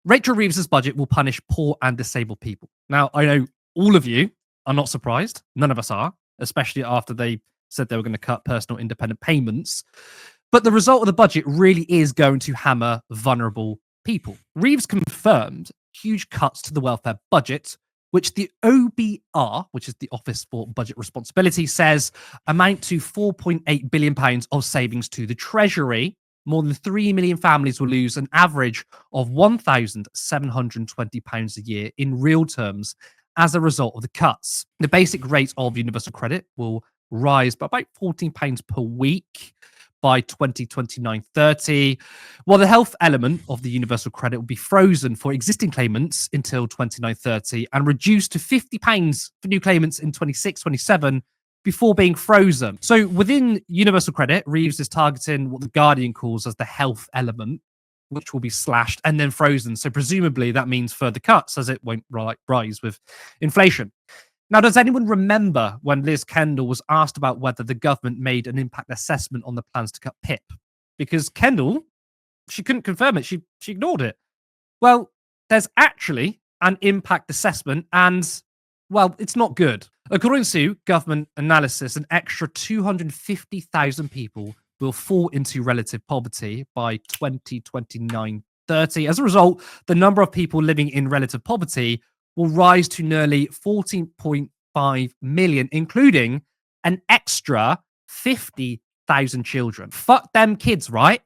Rachel Reeves' budget will punish poor and disabled people. Now, I know all of you are not surprised. None of us are, especially after they said they were going to cut personal independent payments. But the result of the budget really is going to hammer vulnerable people. Reeves confirmed huge cuts to the welfare budget, which the OBR, which is the Office for Budget Responsibility, says amount to £4.8 billion of savings to the Treasury. More than 3 million families will lose an average of £1,720 a year in real terms as a result of the cuts. The basic rate of universal credit will rise by about £14 per week by 2029-30, while the health element of the universal credit will be frozen for existing claimants until 29-30 and reduced to £50 for new claimants in 26-27 before being frozen. So within universal credit, Reeves is targeting what the Guardian calls as the health element, which will be slashed and then frozen. So presumably that means further cuts, as it won't rise with inflation. Now, does anyone remember when Liz Kendall was asked about whether the government made an impact assessment on the plans to cut PIP? Because Kendall, she couldn't confirm it. She ignored it. Well, there's actually an impact assessment and, well, it's not good. According to government analysis, an extra 250,000 people will fall into relative poverty by 2029-30. As a result, the number of people living in relative poverty will rise to nearly 14.5 million, including an extra 50,000 children. Fuck them kids, right?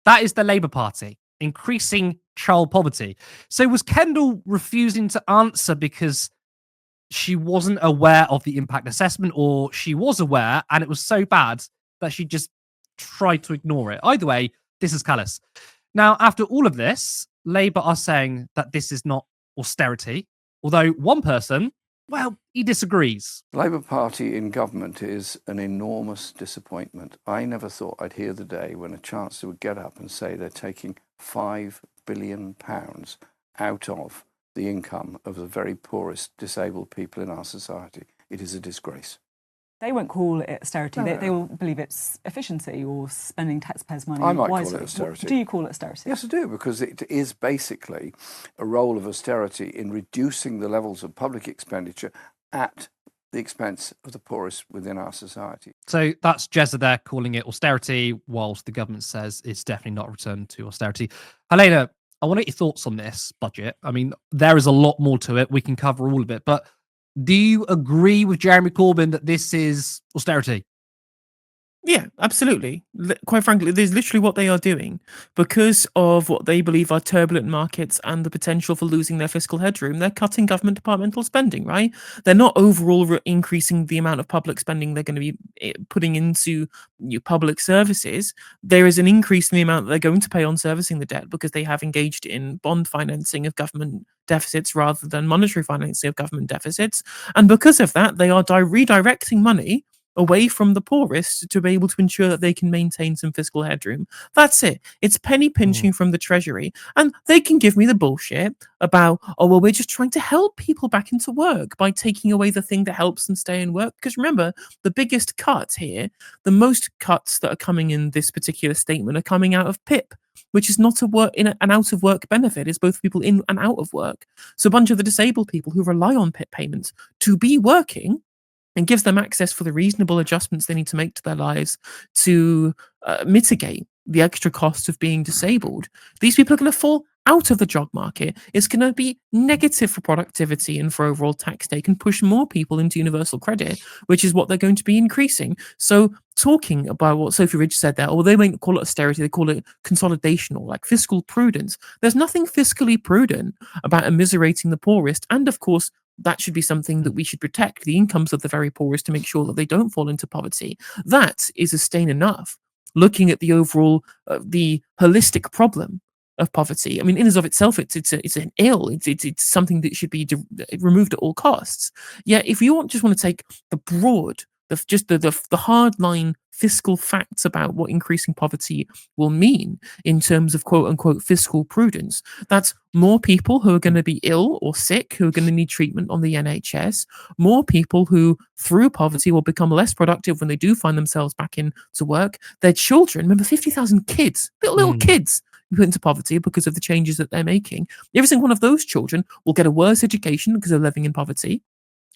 That is the Labour Party, increasing child poverty. So was Kendall refusing to answer because she wasn't aware of the impact assessment, or she was aware and it was so bad that she just tried to ignore it? Either way, this is callous. Now, after all of this, Labour are saying that this is not austerity, although one person, well, he disagrees. The Labour Party in government is an enormous disappointment. I never thought I'd hear the day when a Chancellor would get up and say they're taking £5 billion out of the income of the very poorest disabled people in our society. It is a disgrace. They won't call it austerity. They will believe it's efficiency or spending taxpayers' money. I might call it austerity. Do you call it austerity? Yes, I do, because it is basically a role of austerity in reducing the levels of public expenditure at the expense of the poorest within our society. So that's Jezza there calling it austerity, whilst the government says it's definitely not a return to austerity. Helena, I want to get your thoughts on this budget. I mean, there is a lot more to it. We can cover all of it, but do you agree with Jeremy Corbyn that this is austerity? Yeah, absolutely. Quite frankly, there's literally what they are doing because of what they believe are turbulent markets and the potential for losing their fiscal headroom. They're cutting government departmental spending, right? They're not overall increasing the amount of public spending they're going to be putting into public services. There is an increase in the amount that they're going to pay on servicing the debt because they have engaged in bond financing of government deficits rather than monetary financing of government deficits. And because of that, they are redirecting money away from the poorest to be able to ensure that they can maintain some fiscal headroom. That's it. It's penny pinching from the Treasury. And they can give me the bullshit about, oh, well, we're just trying to help people back into work by taking away the thing that helps them stay in work. Because remember, the biggest cut here, the most cuts that are coming in this particular statement are coming out of PIP, which is not an out of work benefit. It's both people in and out of work. So a bunch of the disabled people who rely on PIP payments to be working and gives them access for the reasonable adjustments they need to make to their lives to mitigate the extra cost of being disabled. These people are going to fall out of the job market. It's going to be negative for productivity and for overall tax take and push more people into universal credit, which is what they're going to be increasing. So talking about what Sophie Ridge said there, or they won't call it austerity, they call it consolidation or like fiscal prudence. There's nothing fiscally prudent about immiserating the poorest. And of course, that should be something that we should protect the incomes of the very poorest to make sure that they don't fall into poverty. That is a stain enough. Looking at the overall, the holistic problem of poverty. I mean, in and of itself, it's an ill. It's something that should be removed at all costs. Yet, if you just want to take the broad, the hard line fiscal facts about what increasing poverty will mean in terms of quote unquote fiscal prudence, that's more people who are going to be ill or sick, who are going to need treatment on the NHS, more people who through poverty will become less productive when they do find themselves back into work. Their children, remember 50,000 kids, little kids be put into poverty because of the changes that they're making. Every single one of those children will get a worse education because they're living in poverty,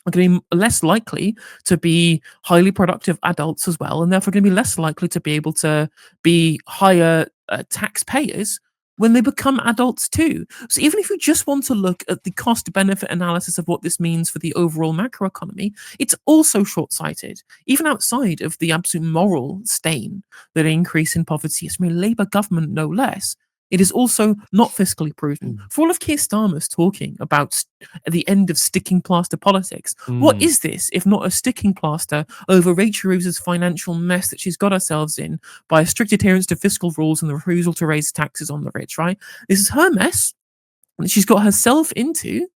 are going to be less likely to be highly productive adults as well, and therefore going to be less likely to be able to be higher taxpayers when they become adults too. So even if you just want to look at the cost benefit analysis of what this means for the overall macroeconomy, it's also short-sighted, even outside of the absolute moral stain that an increase in poverty is from a Labour government, no less. It is also not fiscally prudent. For all of Keir Starmer's talking about the end of sticking plaster politics, what is this if not a sticking plaster over Rachel Reeves' financial mess that she's got herself in by a strict adherence to fiscal rules and the refusal to raise taxes on the rich, right? This is her mess that she's got herself into,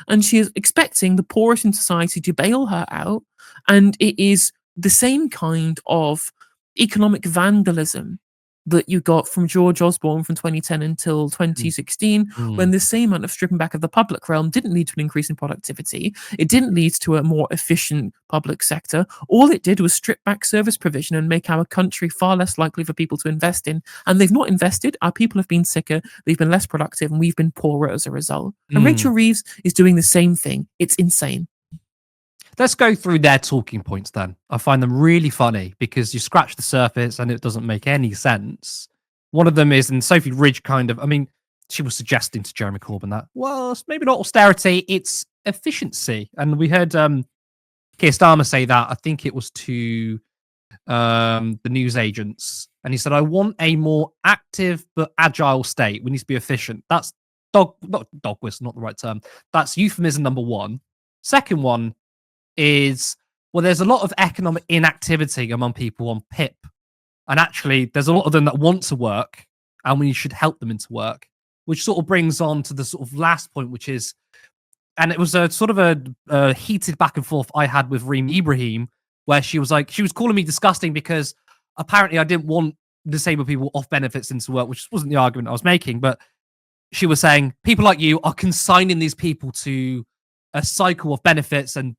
and she is expecting the poorest in society to bail her out, and it is the same kind of economic vandalism that you got from George Osborne from 2010 until 2016, when the same amount of stripping back of the public realm didn't lead to an increase in productivity. It didn't lead to a more efficient public sector. All it did was strip back service provision and make our country far less likely for people to invest in. And they've not invested. Our people have been sicker, they've been less productive, and we've been poorer as a result. And Rachel Reeves is doing the same thing. It's insane. Let's go through their talking points then. I find them really funny because you scratch the surface and it doesn't make any sense. One of them is, and Sophie Ridge she was suggesting to Jeremy Corbyn that, well, it's maybe not austerity, it's efficiency. And we heard Keir Starmer say that, I think it was to the news agents. And he said, I want a more active but agile state. We need to be efficient. That's not dog whistle, not the right term. That's euphemism number one. Second one is, well, there's a lot of economic inactivity among people on PIP. And actually, there's a lot of them that want to work, and we should help them into work, which sort of brings on to the sort of last point, which is, and it was a sort of a heated back and forth I had with Reem Ibrahim, where she was calling me disgusting because apparently I didn't want disabled people off benefits into work, which wasn't the argument I was making, but she was saying people like you are consigning these people to a cycle of benefits and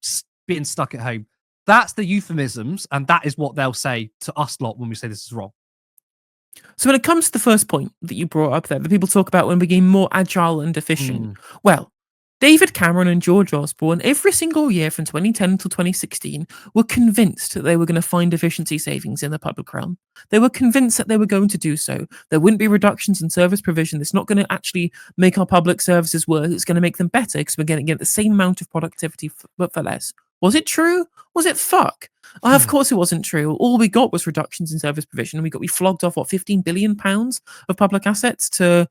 being stuck at home. That's the euphemisms, and that is what they'll say to us lot when we say this is wrong. So when it comes to the first point that you brought up there, that people talk about when we became more agile and efficient, well, David Cameron and George Osborne, every single year from 2010 until 2016, were convinced that they were going to find efficiency savings in the public realm. They were convinced that they were going to do so. There wouldn't be reductions in service provision. It's not going to actually make our public services worse. It's going to make them better because we're going to get the same amount of productivity, but for less. Was it true? Was it fuck? Of course it wasn't true. All we got was reductions in service provision. We flogged off, what, £15 billion of public assets to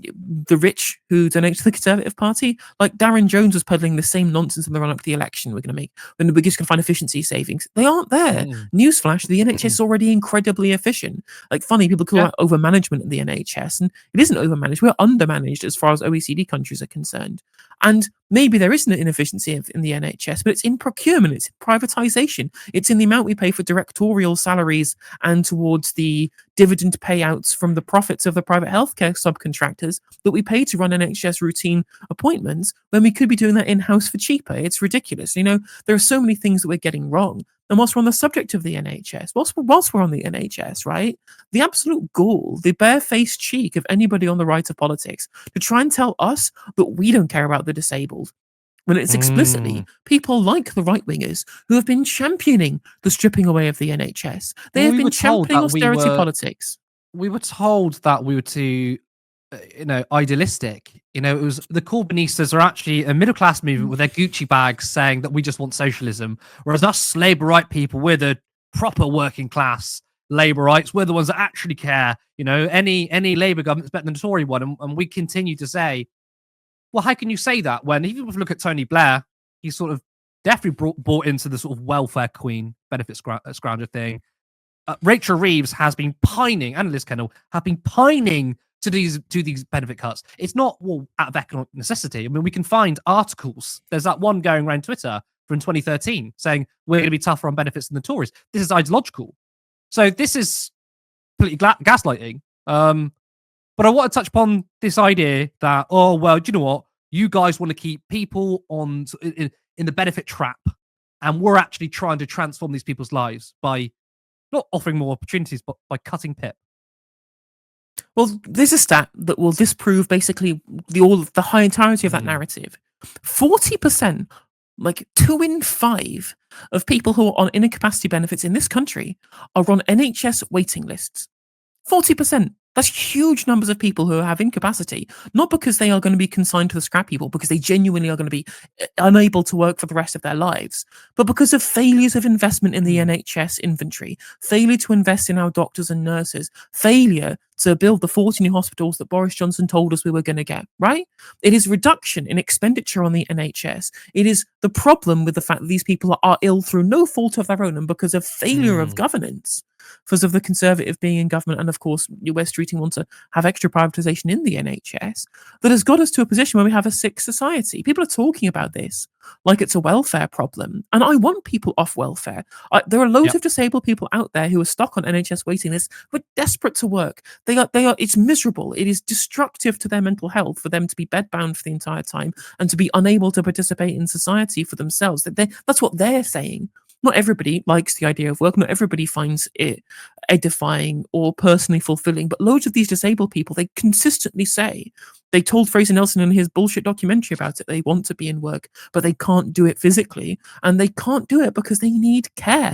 the rich who donate to the Conservative Party. Like Darren Jones was peddling the same nonsense in the run-up to the election. We're just going to find efficiency savings. They aren't there. Newsflash, the NHS is already incredibly efficient. Like, funny, people call it over-management in the NHS, and it isn't over-managed. We're under-managed as far as OECD countries are concerned. And maybe there isn't an inefficiency in the NHS, but it's in procurement, it's in privatisation, it's in the amount we pay for directorial salaries and towards the dividend payouts from the profits of the private healthcare subcontractors that we pay to run NHS routine appointments when we could be doing that in-house for cheaper. It's ridiculous. There are so many things that we're getting wrong. And whilst we're on the subject of the NHS, whilst we're on the NHS, right, the absolute gall, the barefaced cheek of anybody on the right of politics to try and tell us that we don't care about the disabled, when it's explicitly people like the right-wingers who have been championing the stripping away of the NHS. They have been championing austerity politics. We were told that we were too, idealistic. It was the Corbynistas are actually a middle-class movement with their Gucci bags saying that we just want socialism, whereas us Labour right people, we're the proper working class Labourites. We're the ones that actually care. Any Labour government's better than the Tory one, and we continue to say, well, how can you say that when, even if you look at Tony Blair, he sort of definitely bought into the sort of welfare queen benefits scrounger thing. Rachel Reeves has been pining, and Liz Kendall have been pining to these benefit cuts. It's not out of economic necessity. I mean, we can find articles. There's that one going around Twitter from 2013 saying we're going to be tougher on benefits than the Tories. This is ideological. So this is completely gaslighting. But I want to touch upon this idea that, oh, well, do you know what? You guys want to keep people in the benefit trap, and we're actually trying to transform these people's lives by not offering more opportunities, but by cutting PIP. Well, there's a stat that will disprove basically the high entirety of that narrative. 40%, like 2 in 5 of people who are on incapacity benefits in this country are on NHS waiting lists. 40%. That's huge numbers of people who have incapacity, not because they are going to be consigned to the scrap heap, because they genuinely are going to be unable to work for the rest of their lives, but because of failures of investment in the NHS inventory, failure to invest in our doctors and nurses, failure to build the 40 new hospitals that Boris Johnson told us we were going to get, right? It is reduction in expenditure on the NHS. It is the problem with the fact that these people are ill through no fault of their own and because of failure of governance. Because of the Conservative being in government, and of course, West Streeting want to have extra privatisation in the NHS, that has got us to a position where we have a sick society. People are talking about this like it's a welfare problem, and I want people off welfare. There are loads of disabled people out there who are stuck on NHS waiting lists who are desperate to work. They are. It's miserable. It is destructive to their mental health for them to be bedbound for the entire time and to be unable to participate in society for themselves. That's what they're saying. Not everybody likes the idea of work. Not everybody finds it edifying or personally fulfilling. But loads of these disabled people, they consistently say, they told Fraser Nelson in his bullshit documentary about it, they want to be in work, but they can't do it physically. And they can't do it because they need care.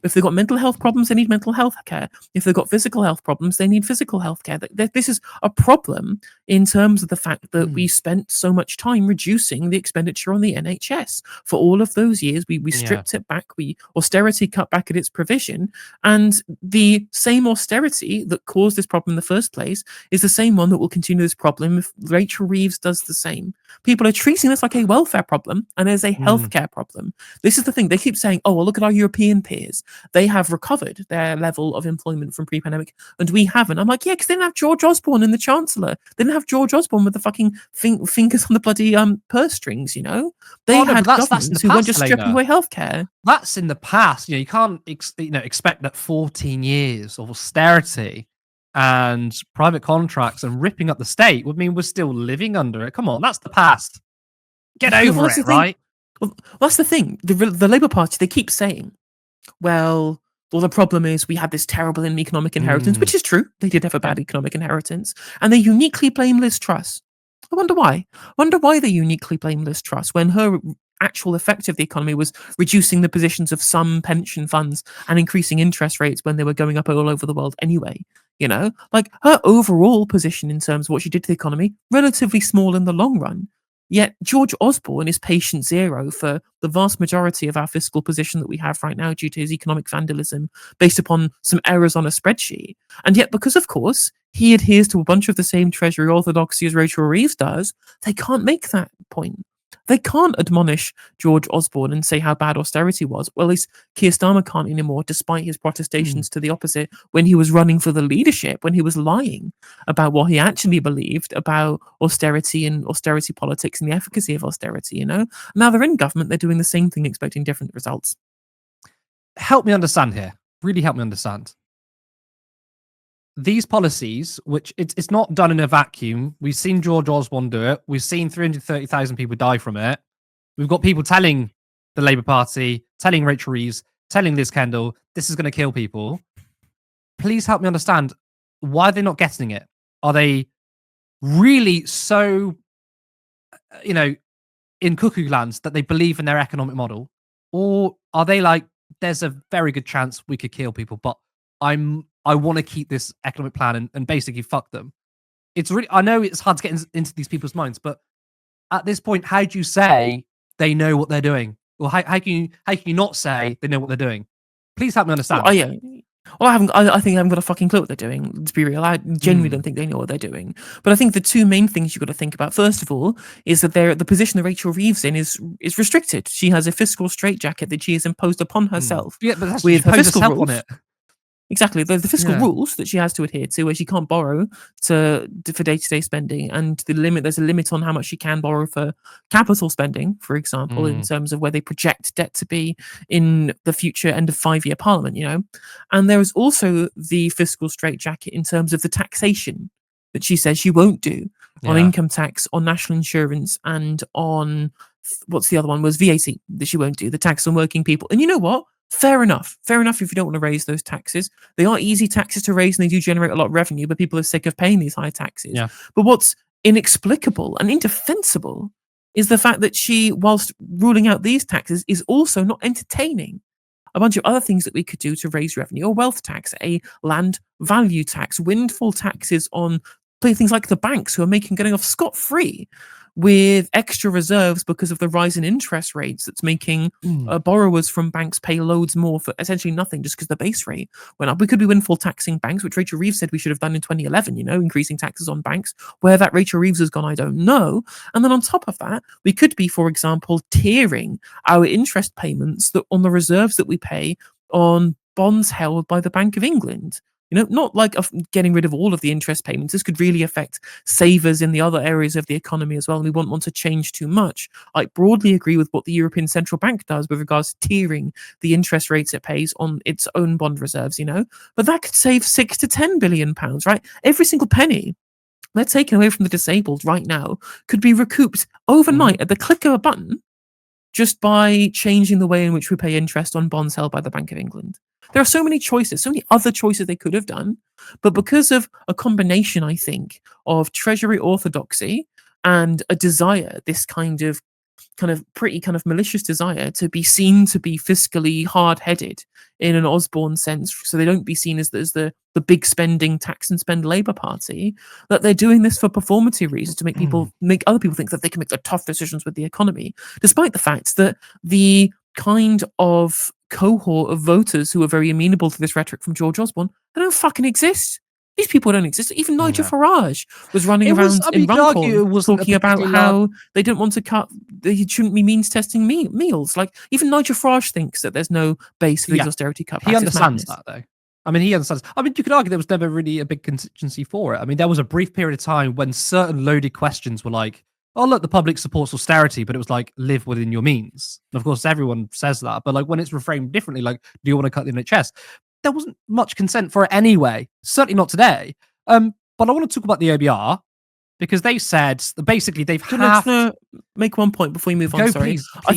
If they've got mental health problems, they need mental health care. If they've got physical health problems, they need physical health care. This is a problem in terms of the fact that we spent so much time reducing the expenditure on the NHS. For all of those years, we stripped it back, we austerity cut back at its provision, and the same austerity that caused this problem in the first place is the same one that will continue this problem if Rachel Reeves does the same. People are treating this like a welfare problem and as a healthcare problem. This is the thing. They keep saying, oh, well, look at our European peers. They have recovered their level of employment from pre-pandemic and we haven't. I'm like, yeah, because they didn't have George Osborne in the Chancellor. They didn't have George Osborne with the fucking fingers on the bloody purse strings, you know? They had governments who weren't just stripping away healthcare. That's in the past. You can't expect that 14 years of austerity and private contracts and ripping up the state would mean we're still living under it. Come on, that's the past. Get over it, right? Well, that's the thing. The Labour Party, they keep saying, well, the problem is we had this terrible economic inheritance, which is true. They did have a bad economic inheritance. And they uniquely blame Liz Truss. I wonder why. I wonder why they uniquely blame Liz Truss when her actual effect of the economy was reducing the positions of some pension funds and increasing interest rates when they were going up all over the world anyway. You know, like her overall position in terms of what she did to the economy, relatively small in the long run. Yet George Osborne is patient zero for the vast majority of our fiscal position that we have right now due to his economic vandalism based upon some errors on a spreadsheet. And yet, because of course he adheres to a bunch of the same Treasury orthodoxy as Rachel Reeves does, they can't make that point. They can't admonish George Osborne and say how bad austerity was. Well, at least Keir Starmer can't anymore, despite his protestations to the opposite when he was running for the leadership, when he was lying about what he actually believed about austerity and austerity politics and the efficacy of austerity, you know? Now they're in government, they're doing the same thing, expecting different results. Help me understand here. Really help me understand. These policies, which it's not done in a vacuum. We've seen George Osborne do it. We've seen 330,000 people die from it. We've got people telling the Labour Party, telling Rachel Reeves, telling Liz Kendall, this is going to kill people. Please help me understand, why are they not getting it? Are they really so, in cuckoo lands that they believe in their economic model? Or are they like, there's a very good chance we could kill people, but I want to keep this economic plan and basically fuck them. It's really, I know it's hard to get into these people's minds, but at this point, how do you say they know what they're doing? Or how can you not say they know what they're doing? Please help me understand. Well, I think I haven't got a fucking clue what they're doing. To be real, I genuinely don't think they know what they're doing. But I think the two main things you've got to think about, first of all, is that the position that Rachel Reeves in is restricted. She has a fiscal straitjacket that she has imposed upon herself. Yeah, but that's with her fiscal rules on it. Exactly, the fiscal rules that she has to adhere to, where she can't borrow for day-to-day spending, and there's a limit on how much she can borrow for capital spending, for example, in terms of where they project debt to be in the future end of 5-year parliament, you know. And there is also the fiscal straitjacket in terms of the taxation that she says she won't do on income tax, on national insurance, and on what's the other one was VAT that she won't do, the tax on working people. And you know what? Fair enough. Fair enough if you don't want to raise those taxes. They are easy taxes to raise and they do generate a lot of revenue, but people are sick of paying these high taxes. Yeah. But what's inexplicable and indefensible is the fact that she, whilst ruling out these taxes, is also not entertaining a bunch of other things that we could do to raise revenue: a wealth tax, a land value tax, windfall taxes on things like the banks who are getting off scot-free with extra reserves because of the rise in interest rates that's making borrowers from banks pay loads more for essentially nothing just because the base rate went up. We could be windfall taxing banks, which Rachel Reeves said we should have done in 2011, increasing taxes on banks. Where that Rachel Reeves has gone, I don't know. And then on top of that, we could be, for example, tiering our interest payments on the reserves that we pay on bonds held by the Bank of England. Not like getting rid of all of the interest payments. This could really affect savers in the other areas of the economy as well. And we won't want to change too much. I broadly agree with what the European Central Bank does with regards to tiering the interest rates it pays on its own bond reserves, But that could save £6 to £10 billion, right? Every single penny they're taking away from the disabled right now could be recouped overnight at the click of a button just by changing the way in which we pay interest on bonds held by the Bank of England. There are so many choices, so many other choices they could have done, but because of a combination, I think, of Treasury orthodoxy and a desire, this kind of pretty malicious desire to be seen to be fiscally hard-headed in an Osborne sense, so they don't be seen as the big spending tax and spend Labour Party, that they're doing this for performative reasons to make other people think that they can make the tough decisions with the economy, despite the fact that the kind of cohort of voters who are very amenable to this rhetoric from George Osborne, they don't fucking exist. These people don't exist. Even Nigel Farage was running around in Runcorn talking about how they don't want to cut, they shouldn't be means testing meals. Like, even Nigel Farage thinks that there's no base for these austerity cutbacks. He understands that, though. He understands. You could argue there was never really a big contingency for it. There was a brief period of time when certain loaded questions were like, oh, look, the public supports austerity, but it was like, live within your means. And of course, everyone says that. But when it's reframed differently, like, do you want to cut the NHS? There wasn't much consent for it anyway. Certainly not today. But I want to talk about the OBR because they said basically they've to make one point before we move on. Sorry, please, I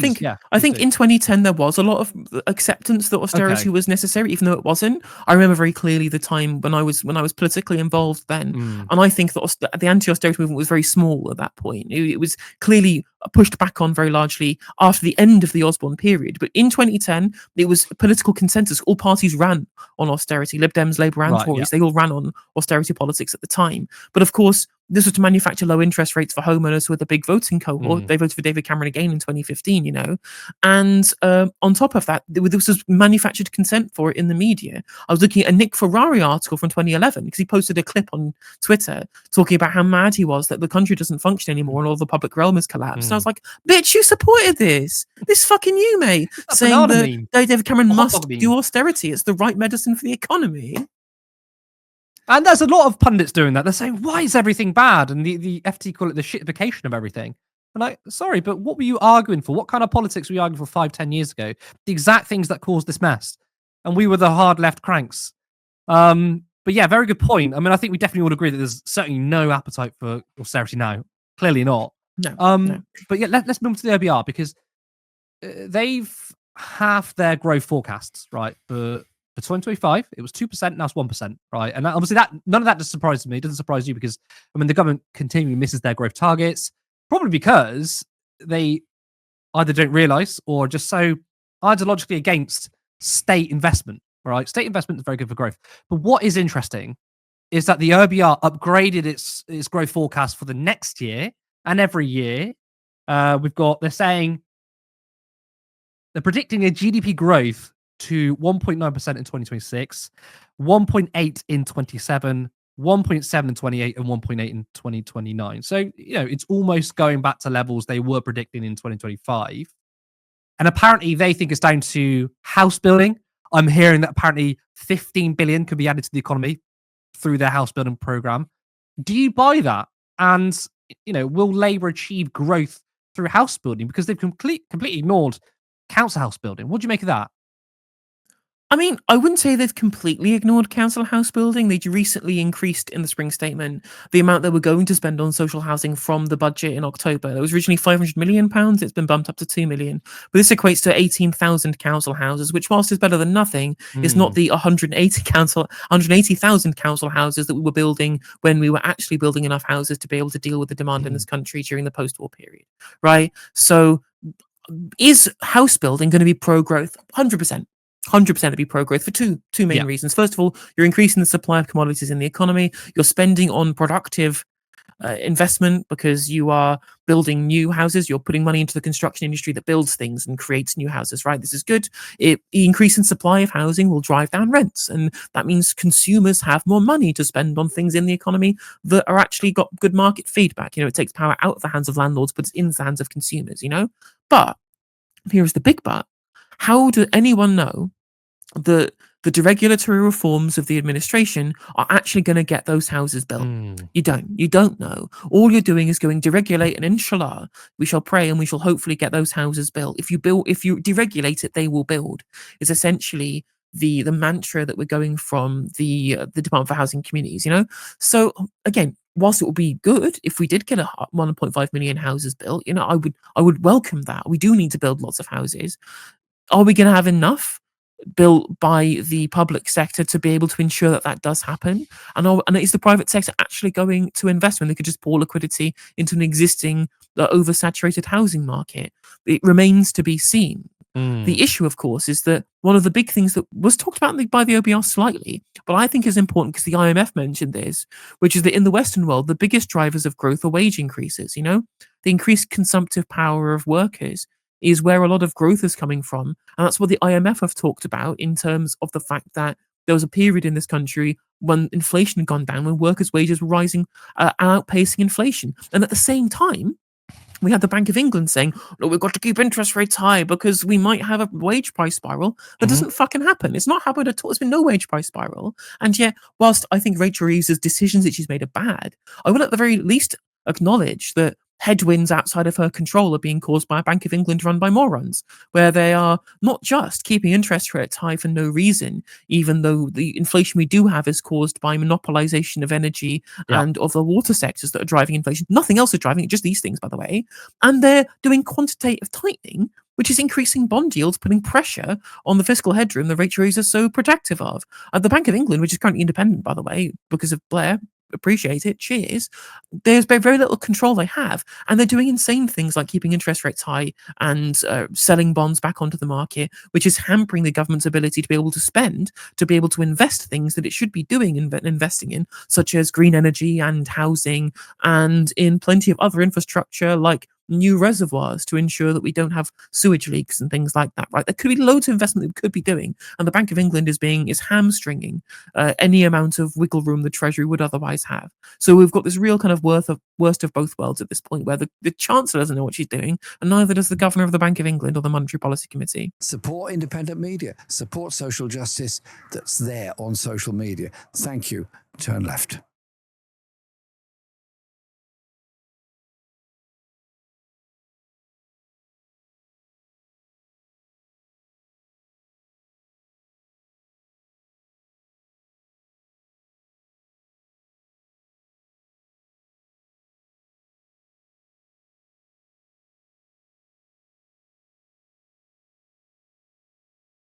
think in 2010 there was a lot of acceptance that austerity was necessary, even though it wasn't. I remember very clearly the time when I was politically involved then, and I think that the anti-austerity movement was very small at that point. It was clearly pushed back on very largely after the end of the Osborne period. But in 2010, it was political consensus. All parties ran on austerity. Lib Dems, Labour and Tories, they all ran on austerity politics at the time. But of course, this was to manufacture low interest rates for homeowners with a big voting cohort. They voted for David Cameron again in 2015, And on top of that, this was manufactured consent for it in the media. I was looking at a Nick Ferrari article from 2011 because he posted a clip on Twitter talking about how mad he was that the country doesn't function anymore and all the public realm has collapsed. And I was like, bitch, you supported this. This fucking you, mate. Saying that David Cameron must do austerity. It's the right medicine for the economy. And there's a lot of pundits doing that. They're saying, why is everything bad? And the FT call it the shitification of everything. And sorry, but what were you arguing for? What kind of politics were you arguing for 5-10 years ago? The exact things that caused this mess. And we were the hard left cranks. But yeah, very good point. I think we definitely would agree that there's certainly no appetite for austerity now. Clearly not. No. But yeah, let's move on to the OBR because they've halved their growth forecasts, right? For 2025, it was 2%, now it's 1%, right? And obviously none of that just surprises me. It doesn't surprise you because, the government continually misses their growth targets, probably because they either don't realise or just so ideologically against state investment, right? State investment is very good for growth. But what is interesting is that the OBR upgraded its growth forecast for the next year and every year. They're saying they're predicting a GDP growth to 1.9% in 2026, 1.8 in 27, 1.7 in 28, and 1.8 in 2029. So, it's almost going back to levels they were predicting in 2025. And apparently they think it's down to house building. I'm hearing that apparently 15 billion could be added to the economy through their house building program. Do you buy that? And, will Labour achieve growth through house building? Because they've completely ignored council house building. What do you make of that? I mean, I wouldn't say they've completely ignored council house building. They recently increased in the spring statement the amount they were going to spend on social housing from the budget in October. It was originally £500 million. It's been bumped up to £2 million. But this equates to 18,000 council houses, which, whilst is better than nothing, is not the 180,000 council houses that we were building when we were actually building enough houses to be able to deal with the demand in this country during the post-war period, right? So is house building going to be pro-growth? 100%. 100% to be pro-growth for two main reasons. First of all, you're increasing the supply of commodities in the economy. You're spending on productive investment because you are building new houses. You're putting money into the construction industry that builds things and creates new houses, right? This is good. The increase in supply of housing will drive down rents, and that means consumers have more money to spend on things in the economy that are actually got good market feedback. It takes power out of the hands of landlords, but it's in the hands of consumers, But here's the big but. How do anyone know that the deregulatory reforms of the administration are actually going to get those houses built? You don't know. All you're doing is going deregulate, and inshallah, we shall pray and we shall hopefully get those houses built. If you deregulate it, they will build, is essentially the mantra that we're going from the Department for Housing Communities, So again, whilst it would be good if we did get 1.5 million houses built, I would welcome that. We do need to build lots of houses. Are we going to have enough built by the public sector to be able to ensure that does happen? And is the private sector actually going to invest when they could just pour liquidity into an existing oversaturated housing market? It remains to be seen. The issue, of course, is that one of the big things that was talked about by the OBR slightly, but I think is important because the IMF mentioned this, which is that in the Western world, the biggest drivers of growth are wage increases. The increased consumptive power of workers is where a lot of growth is coming from. And that's what the IMF have talked about in terms of the fact that there was a period in this country when inflation had gone down, when workers' wages were rising and outpacing inflation. And at the same time, we had the Bank of England saying, "Look, we've got to keep interest rates high because we might have a wage price spiral." That doesn't fucking happen. It's not happened at all. There's been no wage price spiral. And yet, whilst I think Rachel Reeves' decisions that she's made are bad, I will at the very least acknowledge that headwinds outside of her control are being caused by a Bank of England run by morons, where they are not just keeping interest rates high for no reason, even though the inflation we do have is caused by monopolization of energy and of the water sectors that are driving inflation. Nothing else is driving it, just these things, by the way. And they're doing quantitative tightening, which is increasing bond yields, putting pressure on the fiscal headroom that Rachel Reeves is so protective of. The Bank of England, which is currently independent, by the way, because of Blair, appreciate it, cheers, there's very little control they have, and they're doing insane things like keeping interest rates high and selling bonds back onto the market, which is hampering the government's ability to be able to spend, to be able to invest things that it should be doing and investing in, such as green energy and housing, and in plenty of other infrastructure like new reservoirs to ensure that we don't have sewage leaks and things like that, right? There could be loads of investment that we could be doing, and the Bank of England is hamstringing any amount of wiggle room the Treasury would otherwise have. So we've got this real kind of worst of both worlds at this point, where the Chancellor doesn't know what she's doing, and neither does the Governor of the Bank of England or the Monetary Policy Committee. Support independent media, support social justice that's there on social media. Thank you. Turn left.